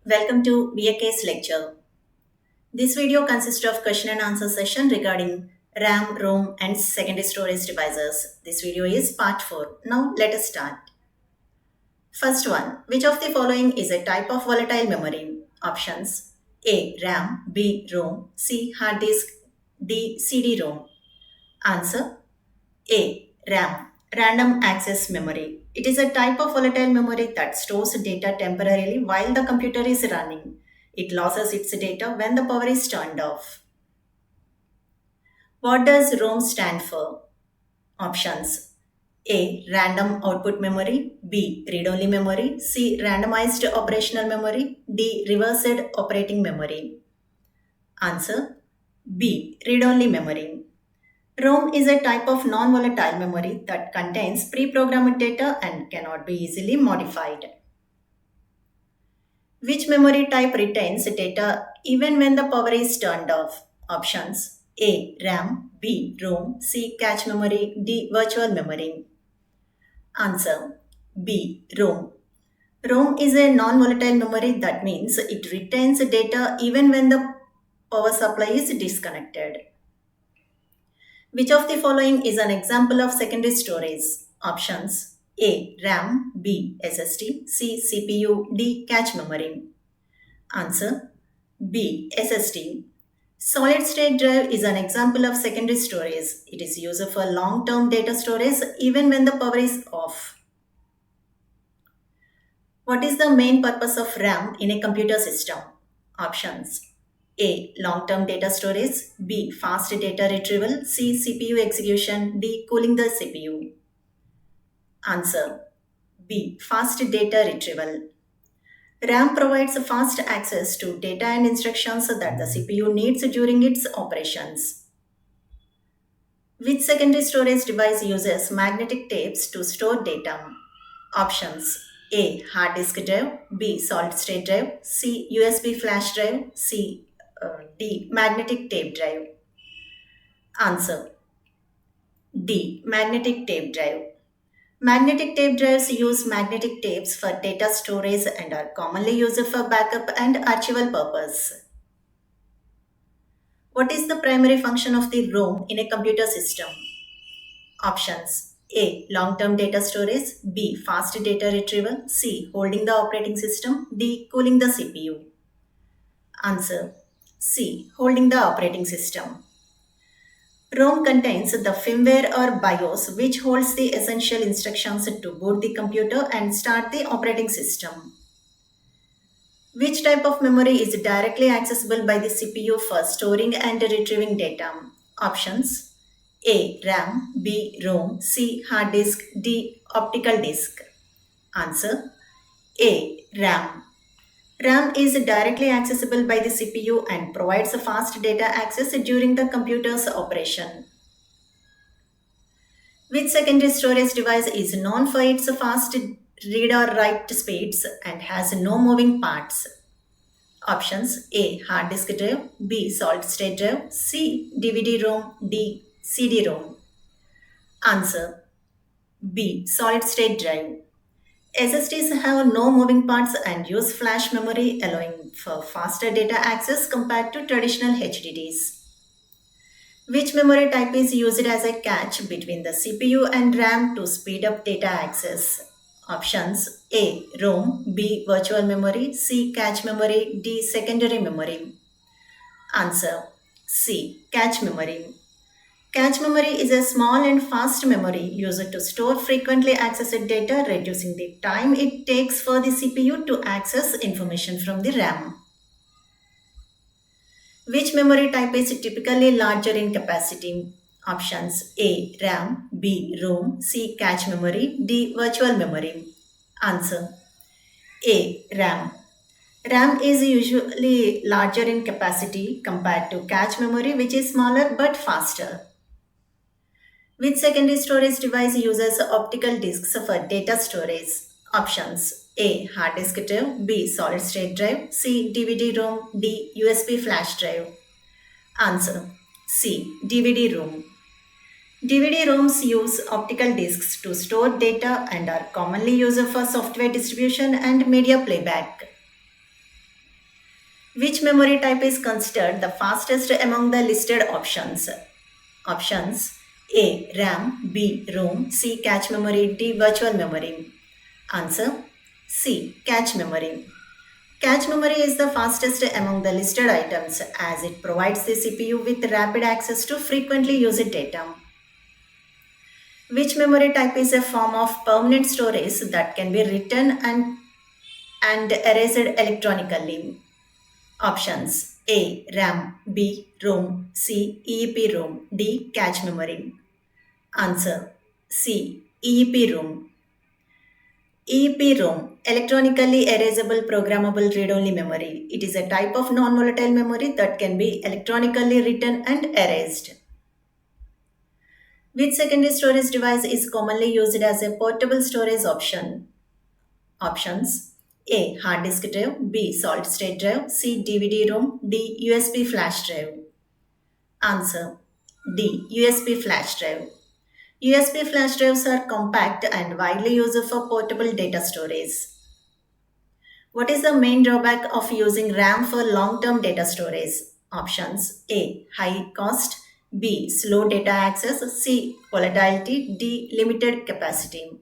Welcome to VAK's lecture. This video consists of question and answer session regarding RAM, ROM and secondary storage devices. This video is part 4. Now let us start. First one, which of the following is a type of volatile memory? Options: A. RAM, B. ROM, C. Hard disk, D. CD-ROM. Answer: A. RAM, random access memory. It is a type of volatile memory that stores data temporarily while the computer is running. It loses its data when the power is turned off. What does ROM stand for? Options: A. Random output memory, B. Read-only memory, C. Randomized operational memory, D. Reversed operating memory. Answer: B. Read-only memory. ROM is a type of non-volatile memory that contains pre-programmed data and cannot be easily modified. Which memory type retains data even when the power is turned off? Options: A. RAM, B. ROM, C. Cache memory, D. Virtual memory. Answer: B. ROM. ROM is a non-volatile memory, that means it retains data even when the power supply is disconnected. Which of the following is an example of secondary storage? Options: A. RAM, B. SSD, C. CPU, D. Cache memory. Answer: B. SSD. Solid state drive is an example of secondary storage. It is used for long-term data storage even when the power is off. What is the main purpose of RAM in a computer system? Options: A. Long-term data storage, B. Fast data retrieval, C. CPU execution, D. Cooling the CPU. Answer: B. Fast data retrieval. RAM provides fast access to data and instructions that the CPU needs during its operations. Which secondary storage device uses magnetic tapes to store data? Options: A. Hard disk drive, B. Solid state drive, C. USB flash drive, D. Magnetic tape drive. Answer: D. Magnetic tape drive. Magnetic tape drives use magnetic tapes for data storage and are commonly used for backup and archival purpose. What is the primary function of the ROM in a computer system? Options: A. Long-term data storage, B. Fast data retrieval, C. Holding the operating system, D. Cooling the CPU. Answer: C. Holding the operating system. ROM contains the firmware or BIOS, which holds the essential instructions to boot the computer and start the operating system. Which type of memory is directly accessible by the CPU for storing and retrieving data? Options: A. RAM, B. ROM, C. Hard disk, D. Optical disk. Answer: A. RAM. RAM is directly accessible by the CPU and provides fast data access during the computer's operation. Which secondary storage device is known for its fast read or write speeds and has no moving parts? Options: A. Hard disk drive, B. Solid state drive, C. DVD-ROM, D. CD-ROM. Answer: B. Solid state drive. SSDs have no moving parts and use flash memory, allowing for faster data access compared to traditional HDDs. Which memory type is used as a cache between the CPU and RAM to speed up data access? Options: A. ROM, B. Virtual memory, C. Cache memory, D. Secondary memory. Answer: C. Cache memory. Cache memory is a small and fast memory used to store frequently accessed data, reducing the time it takes for the CPU to access information from the RAM. Which memory type is typically larger in capacity? Options: A. RAM, B. ROM, C. Cache memory, D. Virtual memory. Answer: A. RAM. RAM is usually larger in capacity compared to cache memory, which is smaller but faster. Which secondary storage device uses optical disks for data storage? Options: A. Hard disk drive, B. Solid state drive, C. DVD-ROM, D. USB flash drive. Answer: C. DVD-ROM. DVD-ROMs use optical disks to store data and are commonly used for software distribution and media playback. Which memory type is considered the fastest among the listed options? Options A. RAM, B. ROM, C. Cache memory, D. Virtual memory. Answer C. Cache memory. Cache memory is the fastest among the listed items as it provides the CPU with rapid access to frequently used data. Which memory type is a form of permanent storage that can be written and erased electronically? Options A. RAM, B. ROM, C. EEPROM, D. Cache memory. Answer C. EEPROM. EEPROM, electronically erasable programmable read-only memory. It is a type of non-volatile memory that can be electronically written and erased. Which secondary storage device is commonly used as a portable storage option? Options A. Hard disk drive, B. Solid state drive, C. DVD-ROM, D. USB flash drive. Answer D. USB flash drive. USB flash drives are compact and widely used for portable data storage. What is the main drawback of using RAM for long-term data storage? Options A. High cost, B. Slow data access, C. Volatility, D. Limited capacity.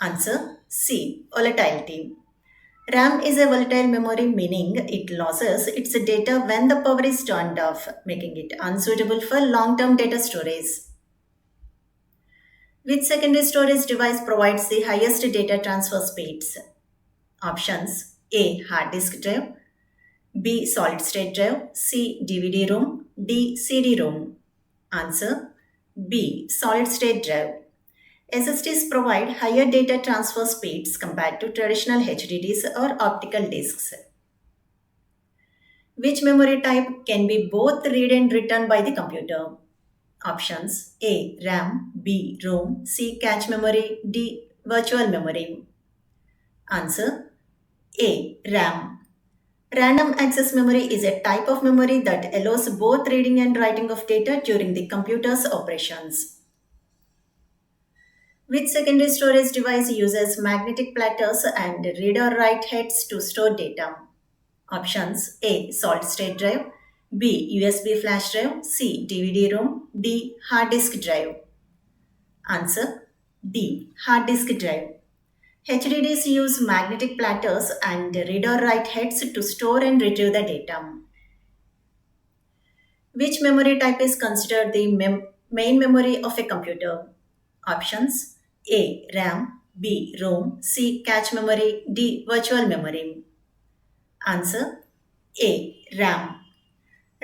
Answer C. Volatility. RAM is a volatile memory, meaning it loses its data when the power is turned off, making it unsuitable for long-term data storage. Which secondary storage device provides the highest data transfer speeds? Options A. Hard disk drive, B. Solid state drive, C. DVD-ROM, D. CD-ROM. Answer B. Solid state drive. SSDs provide higher data transfer speeds compared to traditional HDDs or optical disks. Which memory type can be both read and written by the computer? Options A. RAM, B. ROM, C. Cache memory, D. Virtual memory. Answer A. RAM. Random access memory is a type of memory that allows both reading and writing of data during the computer's operations. Which secondary storage device uses magnetic platters and read or write heads to store data? Options A. Solid state drive, B. USB flash drive, C. DVD-ROM, D. Hard disk drive. Answer D. Hard disk drive. HDDs use magnetic platters and read or write heads to store and retrieve the data. Which memory type is considered the main memory of a computer? Options A. RAM, B. ROM, C. Cache memory, D. Virtual memory. Answer A. RAM.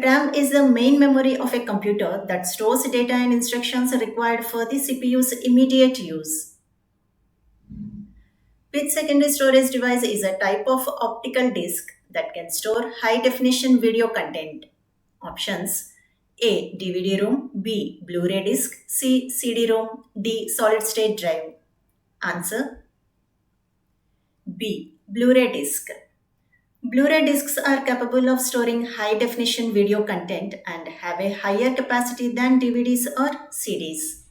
RAM is the main memory of a computer that stores data and instructions required for the CPU's immediate use. Which secondary storage device is a type of optical disc that can store high definition video content? Options A. DVD-ROM, B. Blu-ray disc, C. CD-ROM, D. Solid state drive. Answer B. Blu-ray disc. Blu-ray discs are capable of storing high-definition video content and have a higher capacity than DVDs or CDs.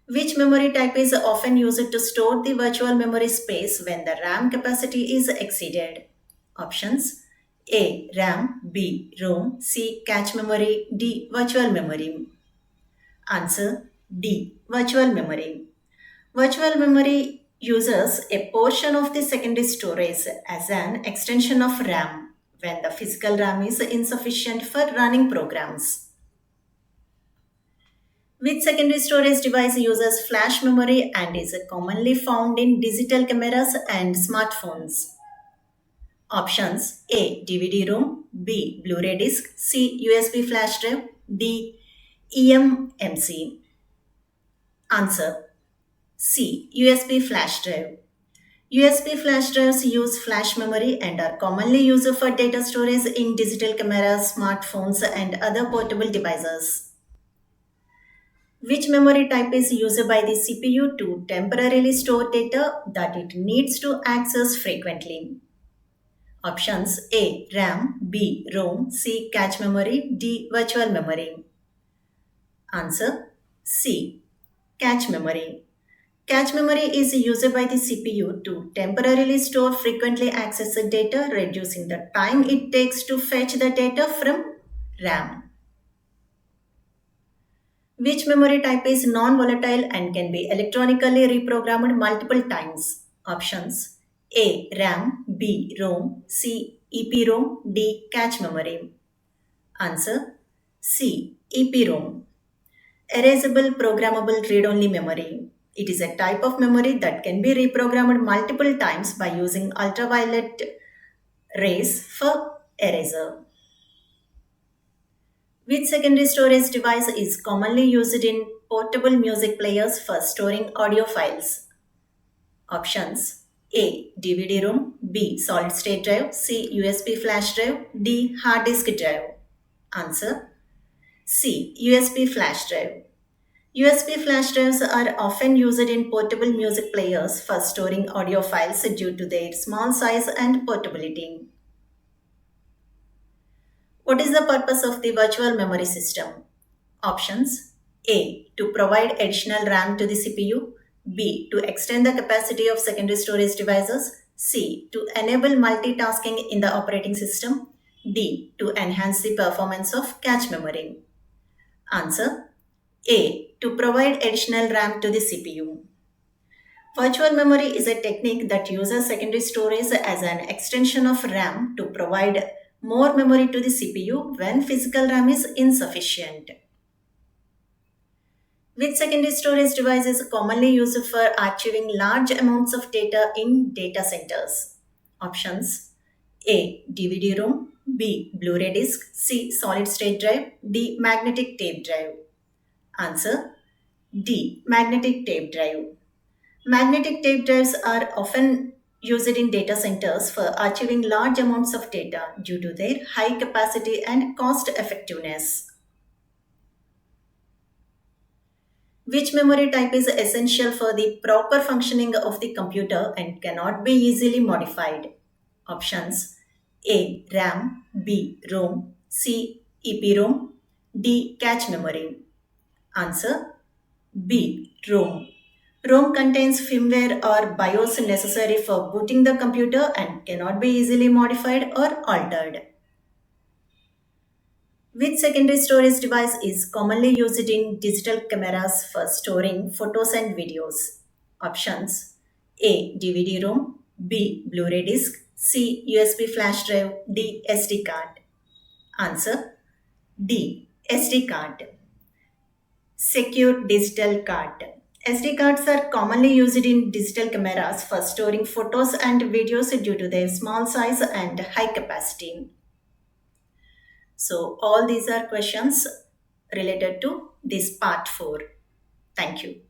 Which memory type is often used to store the virtual memory space when the RAM capacity is exceeded? Options A. RAM, B. ROM, C. Cache memory, D. Virtual memory. Answer D. Virtual memory. Virtual memory uses a portion of the secondary storage as an extension of RAM when the physical RAM is insufficient for running programs. Which secondary storage device uses flash memory and is commonly found in digital cameras and smartphones? Options A. DVD-ROM, B. Blu-ray disc, C. USB flash drive, D. eMMC. Answer C. USB flash drive. USB flash drives use flash memory and are commonly used for data storage in digital cameras, smartphones, and other portable devices. Which memory type is used by the CPU to temporarily store data that it needs to access frequently? Options A. RAM, B. ROM, C. Cache memory, D. Virtual memory. Answer C. Cache memory. Cache memory is used by the CPU to temporarily store frequently accessed data, reducing the time it takes to fetch the data from RAM. Which memory type is non-volatile and can be electronically reprogrammed multiple times? Options: A. RAM, B. ROM, C. EPROM, D. Cache memory. Answer: C. EPROM. Erasable programmable read-only memory. It is a type of memory that can be reprogrammed multiple times by using ultraviolet rays for erasure. Which secondary storage device is commonly used in portable music players for storing audio files? Options: A. DVD-ROM, B. Solid state drive, C. USB flash drive, D. Hard disk drive. Answer: C. USB flash drive. USB flash drives are often used in portable music players for storing audio files due to their small size and portability. What is the purpose of the virtual memory system? Options: A. To provide additional RAM to the CPU. B. To extend the capacity of secondary storage devices. C. To enable multitasking in the operating system. D. To enhance the performance of cache memory. Answer: A. To provide additional RAM to the CPU. Virtual memory is a technique that uses secondary storage as an extension of RAM to provide more memory to the CPU when physical RAM is insufficient. Which secondary storage device is commonly used for archiving large amounts of data in data centers? Options: A. DVD-ROM, B. Blu-ray disc, C. Solid state drive, D. Magnetic tape drive. Answer: D. Magnetic tape drive. Magnetic tape drives are often used in data centers for archiving large amounts of data due to their high capacity and cost effectiveness. Which memory type is essential for the proper functioning of the computer and cannot be easily modified? Options: A. RAM, B. ROM, C. EPROM, D. Cache memory. Answer: B. ROM. ROM contains firmware or BIOS necessary for booting the computer and cannot be easily modified or altered. Which secondary storage device is commonly used in digital cameras for storing photos and videos? Options: A. DVD-ROM, B. Blu-ray disc, C. USB flash drive, D. SD card. Answer: D. SD card. Secure digital card. SD cards are commonly used in digital cameras for storing photos and videos due to their small size and high capacity. So, all these are questions related to this part 4. Thank you.